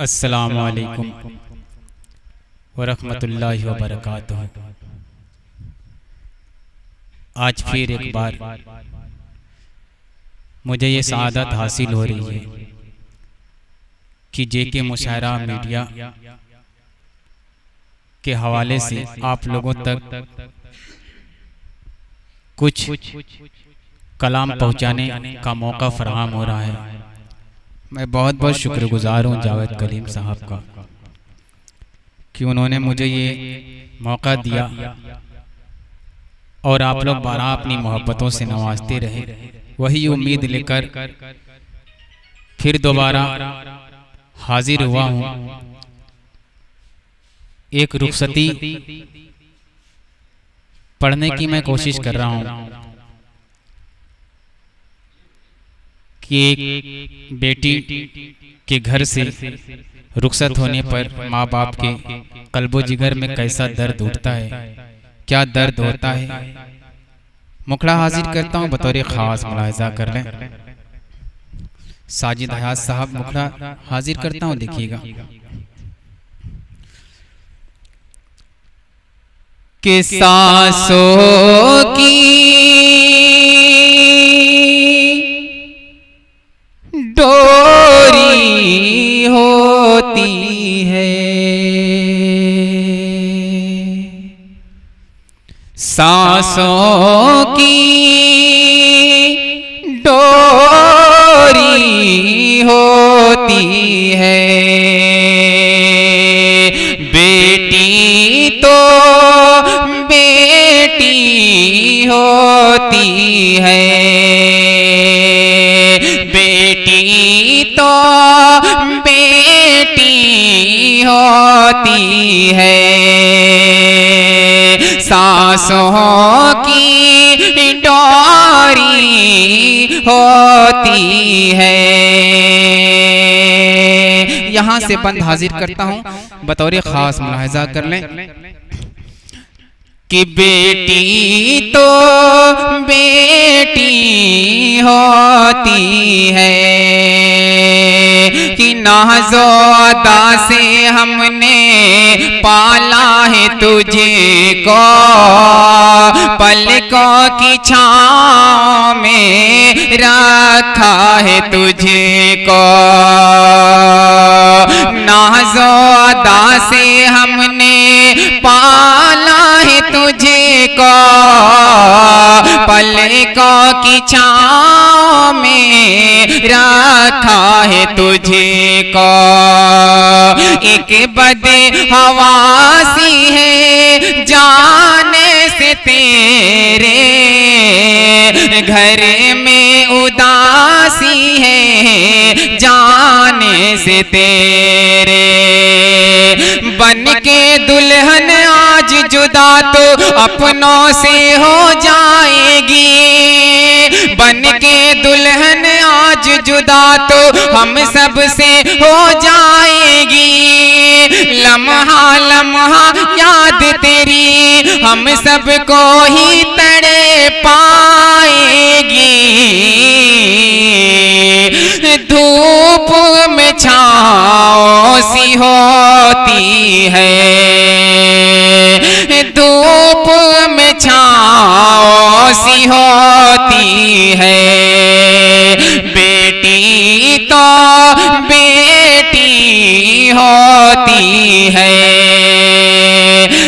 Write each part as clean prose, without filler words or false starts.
अस्सलामु अलैकुम वरहमतुल्लाहि वबरकातुहू। आज फिर एक बार मुझे ये सआदत हासिल हो रही है कि जेके मुशायरा मीडिया के हवाले से आप लोगों तक कुछ कलाम पहुंचाने का मौका फराहम हो रहा है। मैं बहुत बहुत शुक्रगुजार हूँ जावेद कलीम साहब का कि उन्होंने मुझे ये मौका दिया और आप लोग बारह अपनी मोहब्बतों से नवाजते रहे। वही उम्मीद लेकर फिर दोबारा हाजिर हुआ हूँ। एक रुखसती पढ़ने की मैं कोशिश कर रहा हूँ कि एक बेटी के घर से रुखसत होने पर माँ बाप के कल्बो जिगर में कैसा दर्द उठता है, क्या दर्द होता है। मुखड़ा हाजिर करता हूँ, बतौर खास मुलाहिजा कर लें। साजिद हयात साहब मुखड़ा हाजिर करता हूँ, देखिएगा कि सांसों की डोरी होती है, सांसों की डोरी होती है। बेटी तो बेटी होती है, बेटी तो बेटी होती है। सांसों की डोरी होती है। यहाँ से बंद हाजिर करता हूँ, बतौर खास मुलाहिजा कर लें कि बेटी तो बेटी होती है, कि नाज़ोदा से हमने पाला है तुझको, पलकों की छाँव में रखा है तुझको। नाज़ोदा से हमने पाला है तुझको, पलकों की छाँव में रखा है तुझको। एक बदे हवासी है जाने से तेरे, घर में उदासी है जाने से तेरे। बन के दुल्हन आज जुदा तो अपनों से हो जाएगी, बन के दुल्हन आज जुदा तो हम सब से हो जाएगी। लम्हा लम्हा याद तेरी हम सबको ही तड़े पाएगी। धूप में छाँव सी होती है, धूप में छाँव सी होती है। बेटी तो बेटी होती है,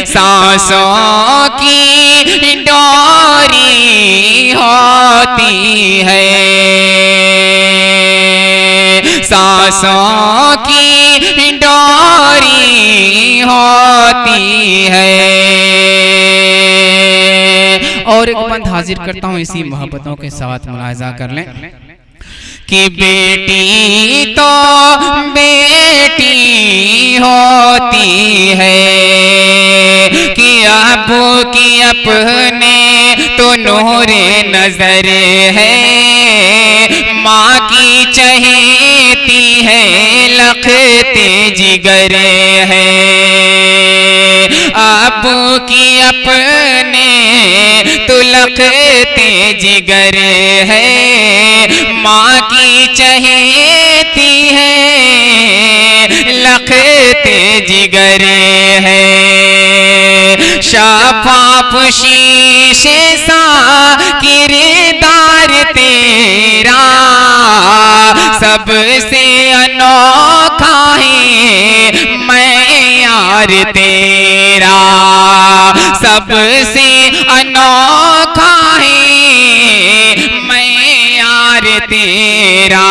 सांसों की डोरी होती है, सांसों की डोरी होती है। और एक बंद हाजिर करता हूँ इसी मोहब्बतों के साथ, मुलाहिजा कर लें कि बेटी तो बेटी होती है, कि अबू की अपने तो नूरे नजर है, माँ की चहेती है लखते जिगर है। अबू की अपने तो लखते जिगर है, माँ की चहेती है करे है। शफाफ शीशे सा किरदार तेरा, सबसे अनोखा है मैं यार तेरा, सबसे अनोखा है मैं यार तेरा।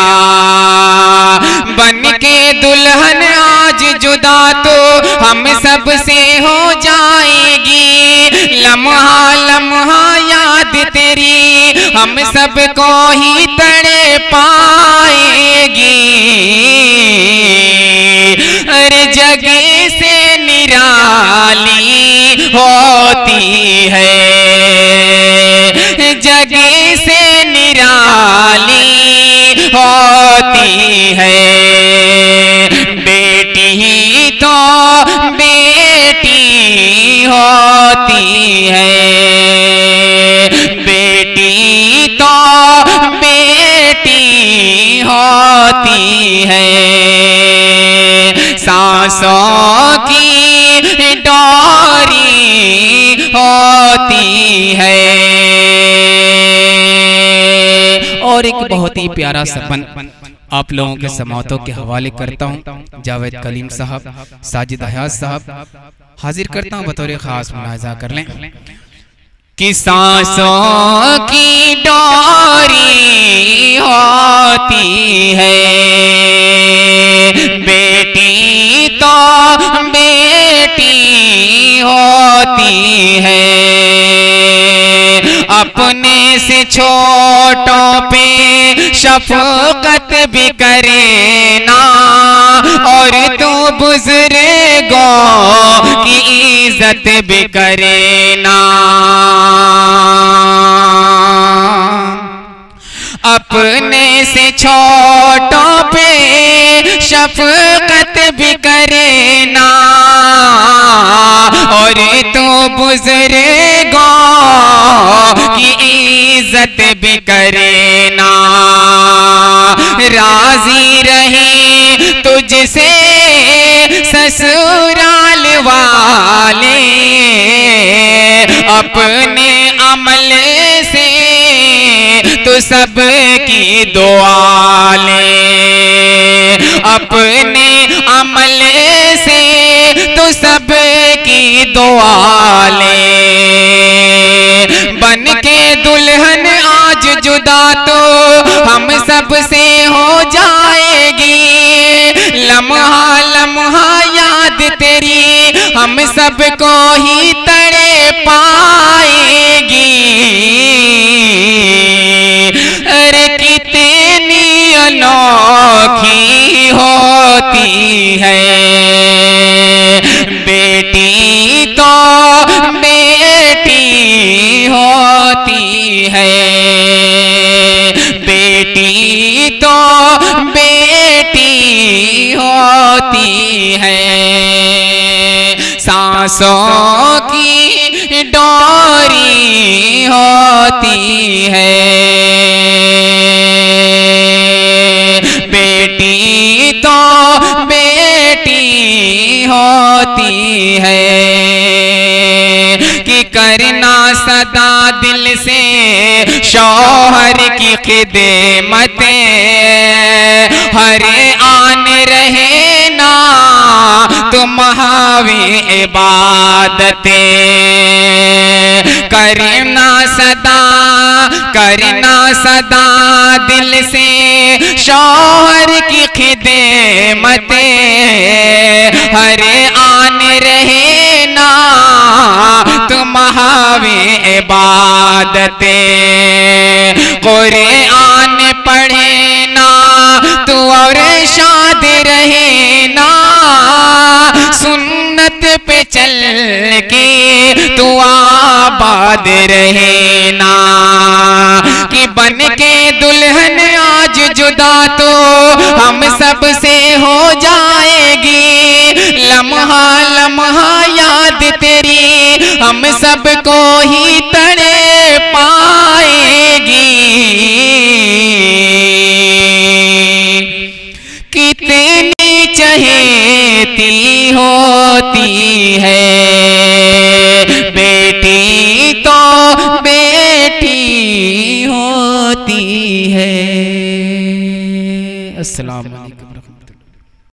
बन के दुल्हन आज जुदा तो हम सब से हो जाएगी, लम्हा लम्हा याद तेरी हम सब को ही तड़े पाएगी। अरे जगह से निराली होती है, जगह से निराली होती है। बेटी ही तो बेटी होती है, बेटी तो बेटी होती है। सांसों की डोरी होती है। और एक बहुत ही प्यारा सपन आप लोगों के समातों के हवाले करता हूँ। जावेद कलीम साहब, साजिद हयात साहब हाजिर करता हूँ, बतौर खास मुलाहिजा कर लें कि सांसों की डोरी होती है, बेटी तो बेटी होती है। अपने से छोटों पे शफकत भी करे ना, और तू बुजुर्गों की इज्जत भी करे ना। अपने से छोटों पे शफकत भी करे ना, और तू बुजुर्गों की इज्जत भी करे ना। राजी रहे तुझसे ससुराल वाले, अपने अमल से तो सबकी दुआ ले, अपने अमल से तो सबकी दुआ ले। बन के दुल्हन आज जुदा तो हम सब से हो जाएगी, लम्हा लम्हा याद तेरी हम सब को ही तड़े पाएगी। अरे कितनी अनोखी होती है बेटी तो बेटी होती है, बेटी तो बेटी होती है। सांसों की डोरी होती है, बेटी तो बेटी होती है। कि करना सदा दिल से शौहर की खिदमतें, हर आन रहे ना तुम्हारी इबादतें। करना सदा दिल से शौहर की खिदमतें, हर आन रहे ना तुम्हारी इबादतें। कुरान पढ़े ना तू और शाद रहे ना, सुन्नत पे चल के तू आबाद रहे ना। कि बन के दुल्हन आज जुदा तो हम सब से हो जाएगी, लम्हा लम्हा याद तेरी हम सब को ही तड़े पाएगी। कितनी चहेती हो है, बेटी तो बेटी होती है। अस्सलाम वालेकुम।